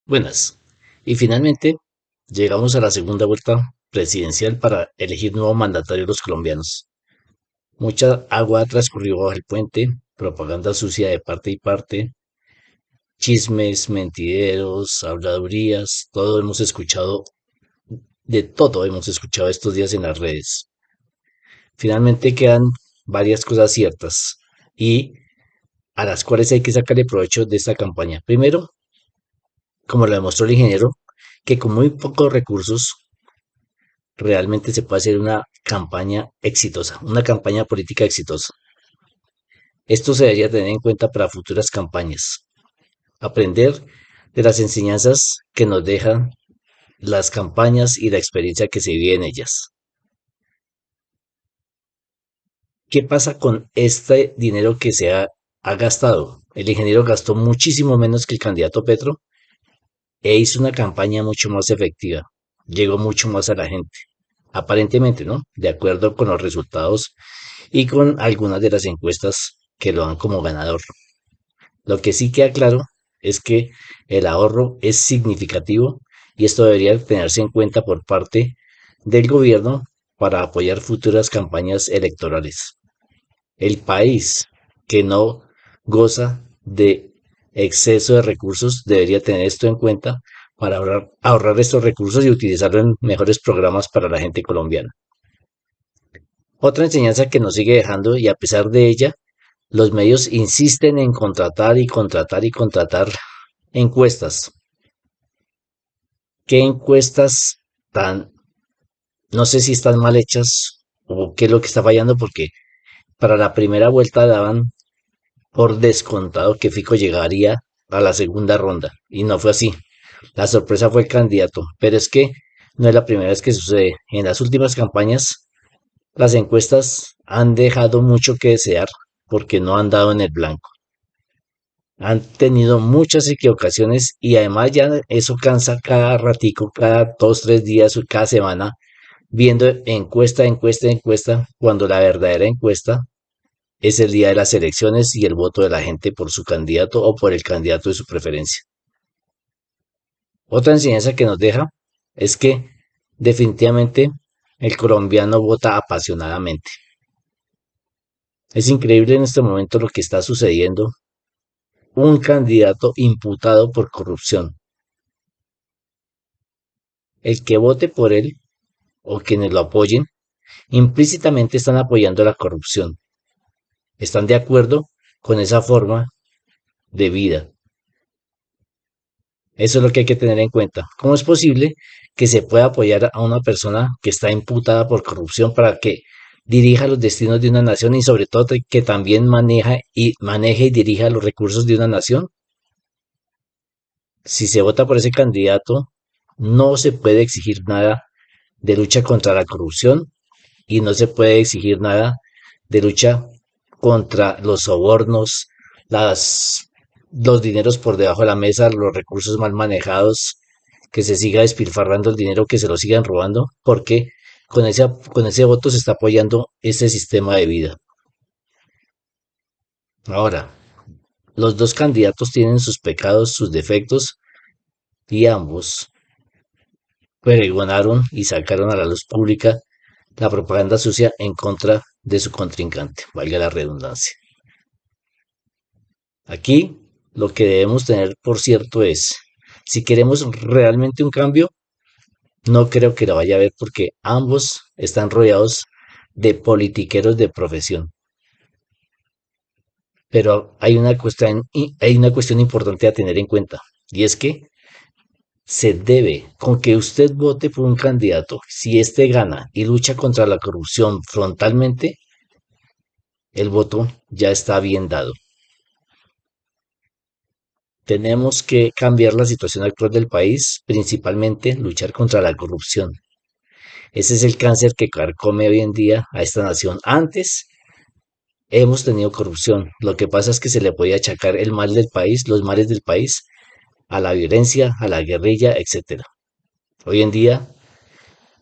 Buenas. Y finalmente llegamos a la segunda vuelta presidencial para elegir nuevo mandatario de los colombianos. Mucha agua ha transcurrido bajo el puente, propaganda sucia de parte y parte, chismes, mentideros, habladurías, todo hemos escuchado estos días en las redes. Finalmente quedan varias cosas ciertas y a las cuales hay que sacarle provecho de esta campaña. Primero, como lo demostró el ingeniero, que con muy pocos recursos realmente se puede hacer una campaña exitosa, una campaña política exitosa. Esto se debería tener en cuenta para futuras campañas. Aprender de las enseñanzas que nos dejan las campañas y la experiencia que se vive en ellas. ¿Qué pasa con este dinero que ha gastado? El ingeniero gastó muchísimo menos que el candidato Petro e hizo una campaña mucho más efectiva. Llegó mucho más a la gente. Aparentemente, ¿no? De acuerdo con los resultados y con algunas de las encuestas que lo dan como ganador. Lo que sí queda claro es que el ahorro es significativo y esto debería tenerse en cuenta por parte del gobierno para apoyar futuras campañas electorales. El país que no goza de exceso de recursos debería tener esto en cuenta para ahorrar estos recursos y utilizarlo en mejores programas para la gente colombiana. Otra enseñanza que nos sigue dejando y a pesar de ella, los medios insisten en contratar y contratar y contratar encuestas. ¿Qué encuestas tan, no sé si están mal hechas o qué es lo que está fallando? Porque para la primera vuelta daban por descontado que Fico llegaría a la segunda ronda y no fue así. La sorpresa fue el candidato, pero es que no es la primera vez que sucede. En las últimas campañas, las encuestas han dejado mucho que desear porque no han dado en el blanco. Han tenido muchas equivocaciones y además ya eso cansa cada ratico, cada 2, 3 días, cada semana, viendo encuesta, encuesta, encuesta, cuando la verdadera encuesta es el día de las elecciones y el voto de la gente por su candidato o por el candidato de su preferencia. Otra enseñanza que nos deja es que definitivamente el colombiano vota apasionadamente. Es increíble en este momento lo que está sucediendo. Un candidato imputado por corrupción. El que vote por él o quienes lo apoyen, implícitamente están apoyando la corrupción. Están de acuerdo con esa forma de vida. Eso es lo que hay que tener en cuenta. ¿Cómo es posible que se pueda apoyar a una persona que está imputada por corrupción para que dirija los destinos de una nación y sobre todo que también maneje y dirija los recursos de una nación? Si se vota por ese candidato, no se puede exigir nada de lucha contra la corrupción y no se puede exigir nada de lucha contra los sobornos, los dineros por debajo de la mesa, los recursos mal manejados, que se siga despilfarrando el dinero, que se lo sigan robando, porque con ese voto se está apoyando ese sistema de vida. Ahora, los dos candidatos tienen sus pecados, sus defectos, y ambos pregonaron y sacaron a la luz pública la propaganda sucia en contra de su contrincante, valga la redundancia. Aquí lo que debemos tener por cierto es, si queremos realmente un cambio, no creo que lo vaya a haber porque ambos están rodeados de politiqueros de profesión. Pero hay una cuestión importante a tener en cuenta y es que se debe, con que usted vote por un candidato, si éste gana y lucha contra la corrupción frontalmente, el voto ya está bien dado. Tenemos que cambiar la situación actual del país, principalmente luchar contra la corrupción. Ese es el cáncer que carcome hoy en día a esta nación. Antes hemos tenido corrupción. Lo que pasa es que se le podía achacar el mal del país, los males del país, a la violencia, a la guerrilla, etcétera. Hoy en día,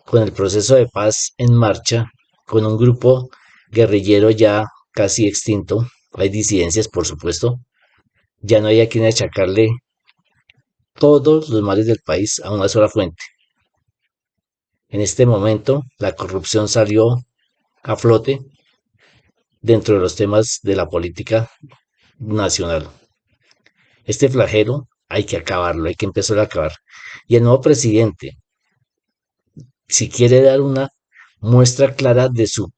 con el proceso de paz en marcha, con un grupo guerrillero ya casi extinto, hay disidencias, por supuesto, ya no hay a quien achacarle todos los males del país a una sola fuente. En este momento, la corrupción salió a flote dentro de los temas de la política nacional. Este flagelo hay que acabarlo, hay que empezar a acabar. Y el nuevo presidente, si quiere dar una muestra clara de su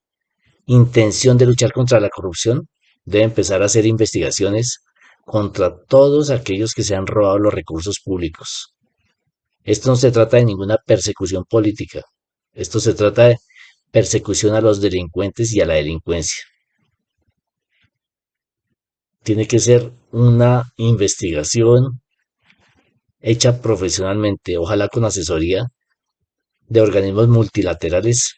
intención de luchar contra la corrupción, debe empezar a hacer investigaciones contra todos aquellos que se han robado los recursos públicos. Esto no se trata de ninguna persecución política, esto se trata de persecución a los delincuentes y a la delincuencia. Tiene que ser una investigación hecha profesionalmente, ojalá con asesoría de organismos multilaterales.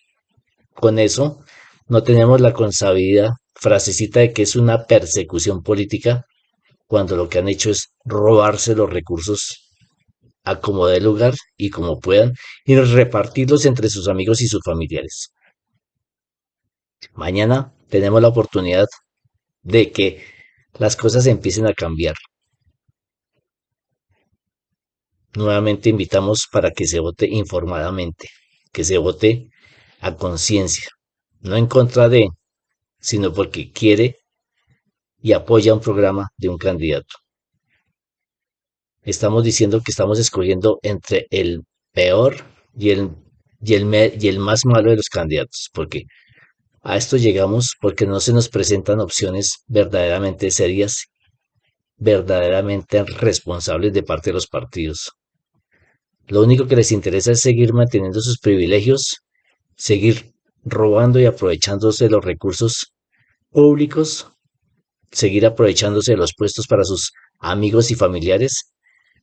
Con eso no tenemos la consabida frasecita de que es una persecución política cuando lo que han hecho es robarse los recursos a como dé lugar y como puedan y repartirlos entre sus amigos y sus familiares. Mañana tenemos la oportunidad de que las cosas empiecen a cambiar. Nuevamente invitamos para que se vote informadamente, que se vote a conciencia, no en contra de, sino porque quiere y apoya un programa de un candidato. Estamos diciendo que estamos escogiendo entre el peor y el más malo de los candidatos, porque a esto llegamos porque no se nos presentan opciones verdaderamente serias, verdaderamente responsables de parte de los partidos. Lo único que les interesa es seguir manteniendo sus privilegios, seguir robando y aprovechándose de los recursos públicos, seguir aprovechándose de los puestos para sus amigos y familiares.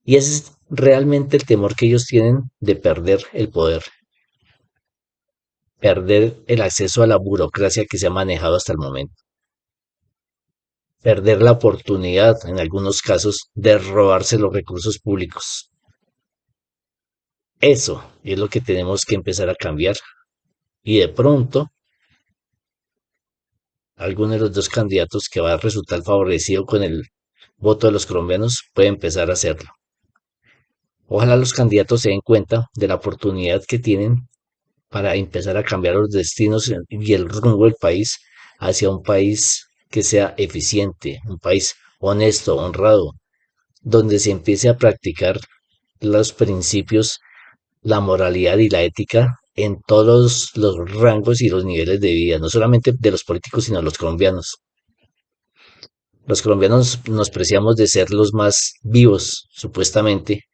Y ese es realmente el temor que ellos tienen de perder el poder, perder el acceso a la burocracia que se ha manejado hasta el momento, perder la oportunidad, en algunos casos, de robarse los recursos públicos. Eso es lo que tenemos que empezar a cambiar. Y de pronto, alguno de los dos candidatos que va a resultar favorecido con el voto de los colombianos puede empezar a hacerlo. Ojalá los candidatos se den cuenta de la oportunidad que tienen para empezar a cambiar los destinos y el rumbo del país hacia un país que sea eficiente, un país honesto, honrado, donde se empiece a practicar los principios, la moralidad y la ética en todos los rangos y los niveles de vida, no solamente de los políticos, sino de los colombianos. Los colombianos nos preciamos de ser los más vivos, supuestamente,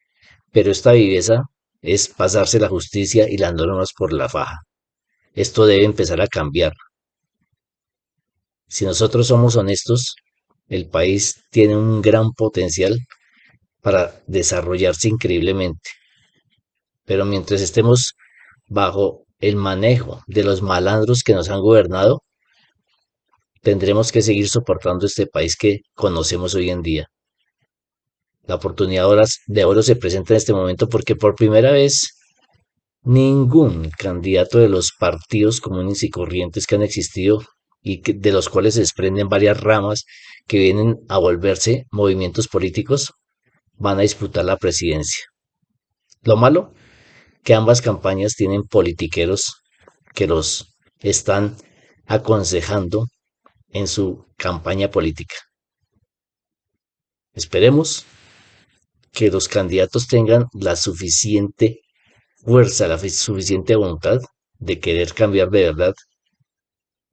pero esta viveza es pasarse la justicia y las normas por la faja. Esto debe empezar a cambiar. Si nosotros somos honestos, el país tiene un gran potencial para desarrollarse increíblemente. Pero mientras estemos bajo el manejo de los malandros que nos han gobernado, tendremos que seguir soportando este país que conocemos hoy en día. La oportunidad de oro se presenta en este momento porque por primera vez ningún candidato de los partidos comunes y corrientes que han existido y de los cuales se desprenden varias ramas que vienen a volverse movimientos políticos van a disputar la presidencia. Lo malo, que ambas campañas tienen politiqueros que los están aconsejando en su campaña política. Esperemos que los candidatos tengan la suficiente fuerza, la suficiente voluntad de querer cambiar de verdad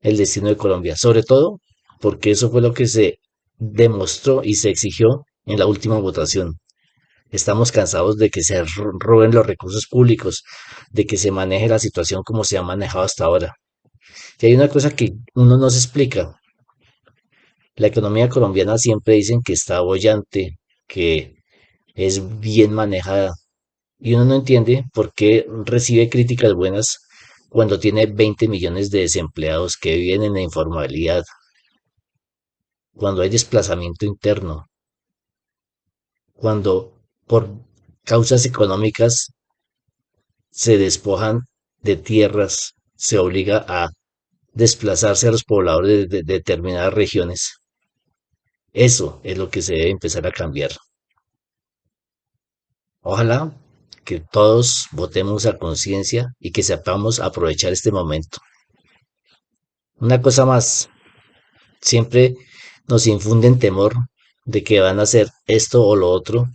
el destino de Colombia, sobre todo porque eso fue lo que se demostró y se exigió en la última votación. Estamos cansados de que se roben los recursos públicos, de que se maneje la situación como se ha manejado hasta ahora. Y hay una cosa que uno no se explica. La economía colombiana siempre dicen que está bollante, que es bien manejada. Y uno no entiende por qué recibe críticas buenas cuando tiene 20 millones de desempleados que viven en la informalidad, cuando hay desplazamiento interno, cuando por causas económicas se despojan de tierras, se obliga a desplazarse a los pobladores de determinadas regiones. Eso es lo que se debe empezar a cambiar. Ojalá que todos votemos a conciencia y que sepamos aprovechar este momento. Una cosa más, siempre nos infunden temor de que van a hacer esto o lo otro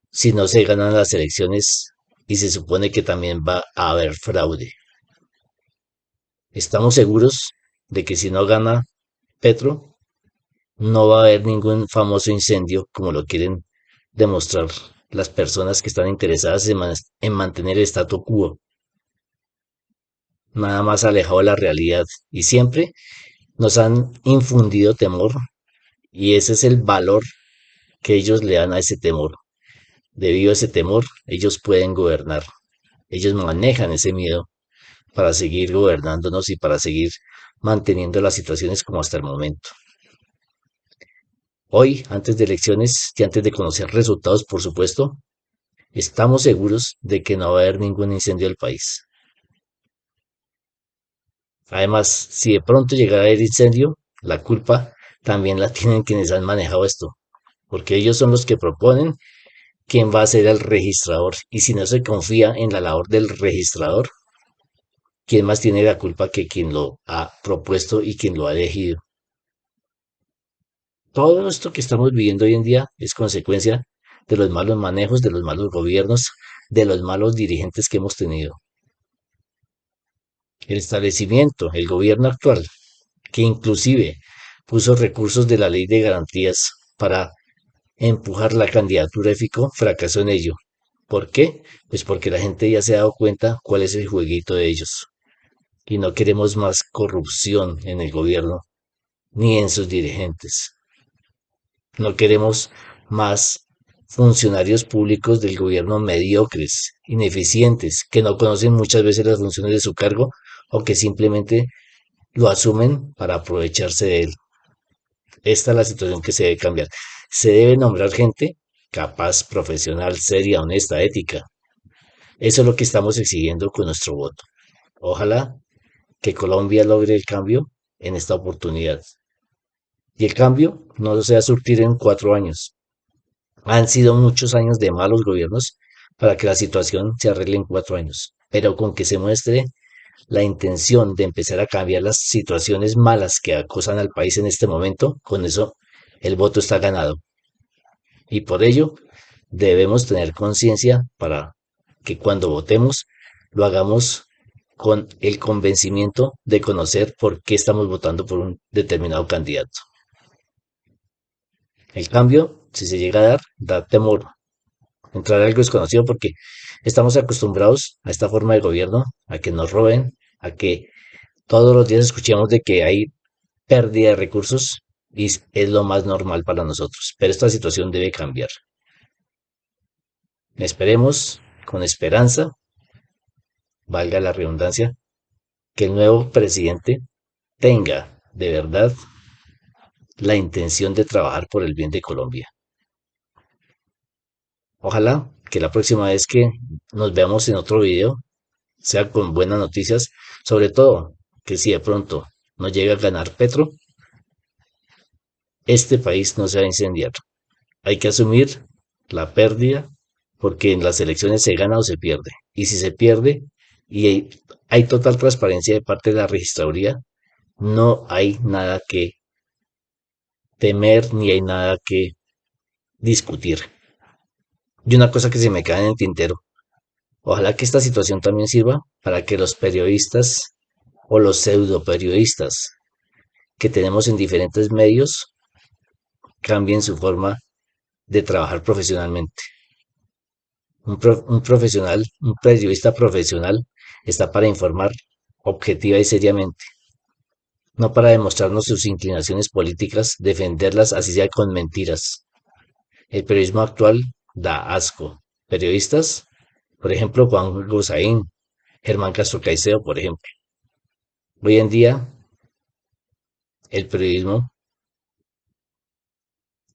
si no se ganan las elecciones y se supone que también va a haber fraude. Estamos seguros de que si no gana Petro, no va a haber ningún famoso incendio como lo quieren demostrar las personas que están interesadas en mantener el statu quo, nada más alejado de la realidad. Y siempre nos han infundido temor y ese es el valor que ellos le dan a ese temor. Debido a ese temor, ellos pueden gobernar. Ellos manejan ese miedo para seguir gobernándonos y para seguir manteniendo las situaciones como hasta el momento. Hoy, antes de elecciones y antes de conocer resultados, por supuesto, estamos seguros de que no va a haber ningún incendio del país. Además, si de pronto llegara a haber incendio, la culpa también la tienen quienes han manejado esto, porque ellos son los que proponen quién va a ser el registrador. Y si no se confía en la labor del registrador, ¿quién más tiene la culpa que quien lo ha propuesto y quien lo ha elegido? Todo esto que estamos viviendo hoy en día es consecuencia de los malos manejos, de los malos gobiernos, de los malos dirigentes que hemos tenido. El establecimiento, el gobierno actual, que inclusive puso recursos de la ley de garantías para empujar la candidatura de Fico, fracasó en ello. ¿Por qué? Pues porque la gente ya se ha dado cuenta cuál es el jueguito de ellos. Y no queremos más corrupción en el gobierno ni en sus dirigentes. No queremos más funcionarios públicos del gobierno mediocres, ineficientes, que no conocen muchas veces las funciones de su cargo o que simplemente lo asumen para aprovecharse de él. Esta es la situación que se debe cambiar. Se debe nombrar gente capaz, profesional, seria, honesta, ética. Eso es lo que estamos exigiendo con nuestro voto. Ojalá que Colombia logre el cambio en esta oportunidad. Y el cambio no sea surtir en 4 años. Han sido muchos años de malos gobiernos para que la situación se arregle en 4 años. Pero con que se muestre la intención de empezar a cambiar las situaciones malas que acosan al país en este momento, con eso el voto está ganado. Y por ello debemos tener conciencia para que cuando votemos lo hagamos con el convencimiento de conocer por qué estamos votando por un determinado candidato. El cambio, si se llega a dar, da temor entrar a algo desconocido porque estamos acostumbrados a esta forma de gobierno, a que nos roben, a que todos los días escuchemos de que hay pérdida de recursos y es lo más normal para nosotros. Pero esta situación debe cambiar. Esperemos, con esperanza, valga la redundancia, que el nuevo presidente tenga de verdad la intención de trabajar por el bien de Colombia. Ojalá que la próxima vez que nos veamos en otro video sea con buenas noticias, sobre todo que si de pronto no llega a ganar Petro, este país no se va a incendiar. Hay que asumir la pérdida porque en las elecciones se gana o se pierde. Y si se pierde y hay total transparencia de parte de la registraduría, no hay nada que temer ni hay nada que discutir. Y una cosa que se me cae en el tintero, ojalá que esta situación también sirva para que los periodistas o los pseudo periodistas que tenemos en diferentes medios cambien su forma de trabajar profesionalmente. Un profesional, un periodista profesional está para informar objetiva y seriamente, no para demostrarnos sus inclinaciones políticas, defenderlas así sea con mentiras. El periodismo actual da asco. Periodistas, por ejemplo, Juan Gosaín, Germán Castro Caicedo, por ejemplo. Hoy en día, el periodismo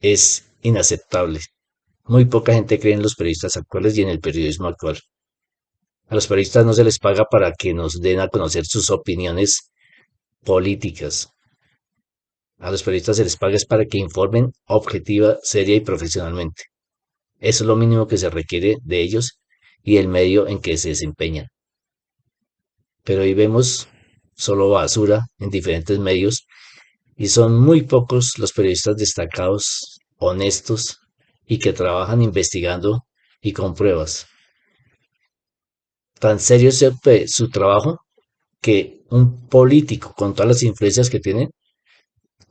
es inaceptable. Muy poca gente cree en los periodistas actuales y en el periodismo actual. A los periodistas no se les paga para que nos den a conocer sus opiniones políticas. A los periodistas se les paga es para que informen objetiva, seria y profesionalmente. Eso es lo mínimo que se requiere de ellos y el medio en que se desempeñan. Pero hoy vemos solo basura en diferentes medios y son muy pocos los periodistas destacados, honestos y que trabajan investigando y con pruebas. Tan serio es su trabajo que un político con todas las influencias que tiene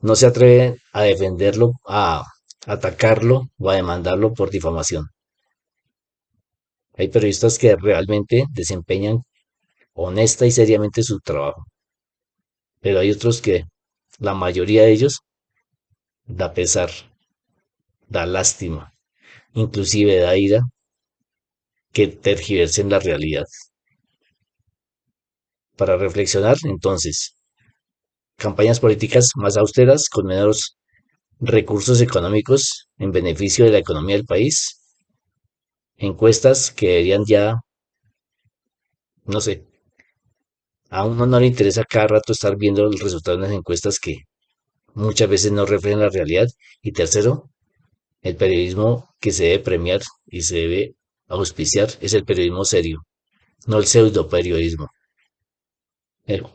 no se atreve a defenderlo, a atacarlo o a demandarlo por difamación. Hay periodistas que realmente desempeñan honesta y seriamente su trabajo, pero hay otros que la mayoría de ellos da pesar, da lástima, inclusive da ira que tergiversen la realidad. Para reflexionar, entonces, campañas políticas más austeras con menos recursos económicos en beneficio de la economía del país, encuestas que deberían ya, no sé, a uno no le interesa cada rato estar viendo el resultado de unas encuestas que muchas veces no reflejan la realidad. Y tercero, el periodismo que se debe premiar y se debe auspiciar es el periodismo serio, no el pseudo periodismo.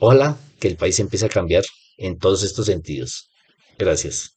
Ojalá que el país empiece a cambiar en todos estos sentidos. Gracias.